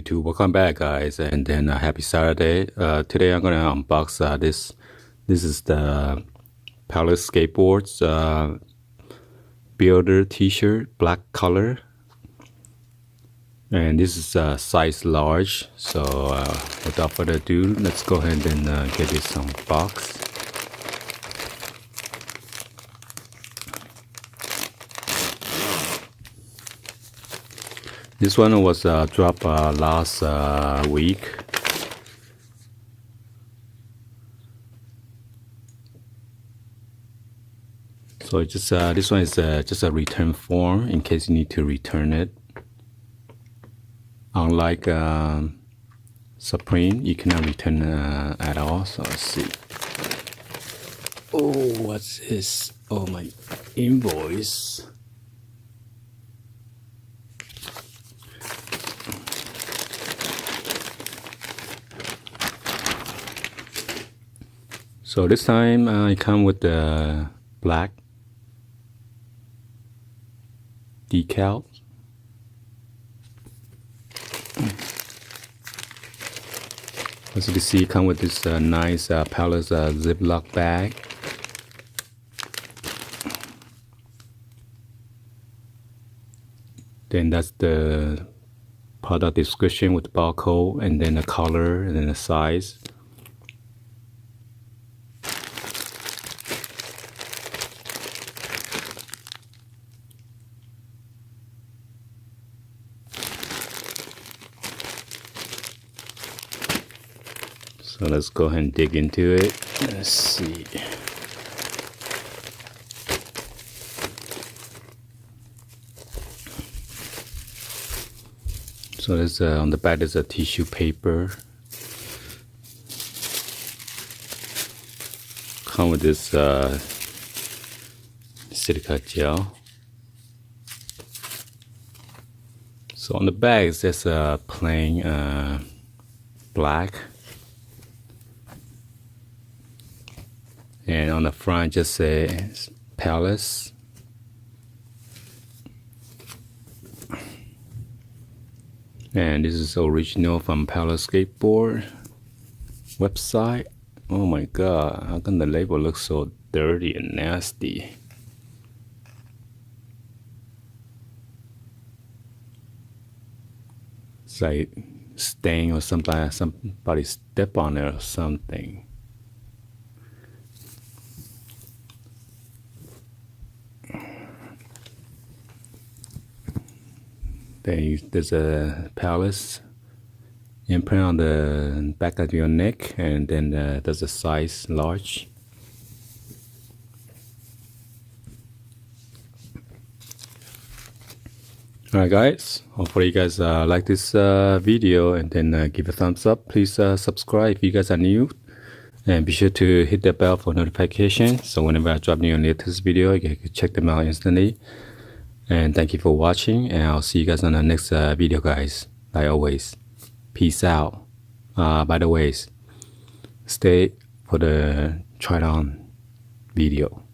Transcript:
YouTube. Welcome back, guys, and then happy Saturday. Today I'm gonna unbox this. This is the Palace Skateboards Builder T-shirt, black color, and this is size large. So without further ado, let's go ahead and get this unboxed. This one was dropped last week. So it's just this one is just a return form in case you need to return it. Unlike Supreme, you cannot return at all. So let's see. Oh, what's this? Oh, my invoice. So this time it comes with the black decal. As you can see, it comes with this nice Palace Ziploc bag. Then that's the product description with the barcode, and then the color, and then the size. So let's go ahead and dig into it. Let's see. So there's on the back there's a tissue paper. Come with this silica gel. So on the back it's just plain black. And on the front just says Palace. And this is original from Palace Skateboard website. Oh my god, how come the label looks so dirty and nasty? It's like stain or somebody step on it or something. There's a Palace imprint on the back of your neck, and then there's a size large. Alright guys, hopefully you guys like this video, and then give a thumbs up. Please subscribe if you guys are new, and be sure to hit the bell for notification, so whenever I drop new latest video you can check them out instantly. And thank you for watching, and I'll see you guys on the next video, guys. Like always, peace out. By the way, stay for the try on video.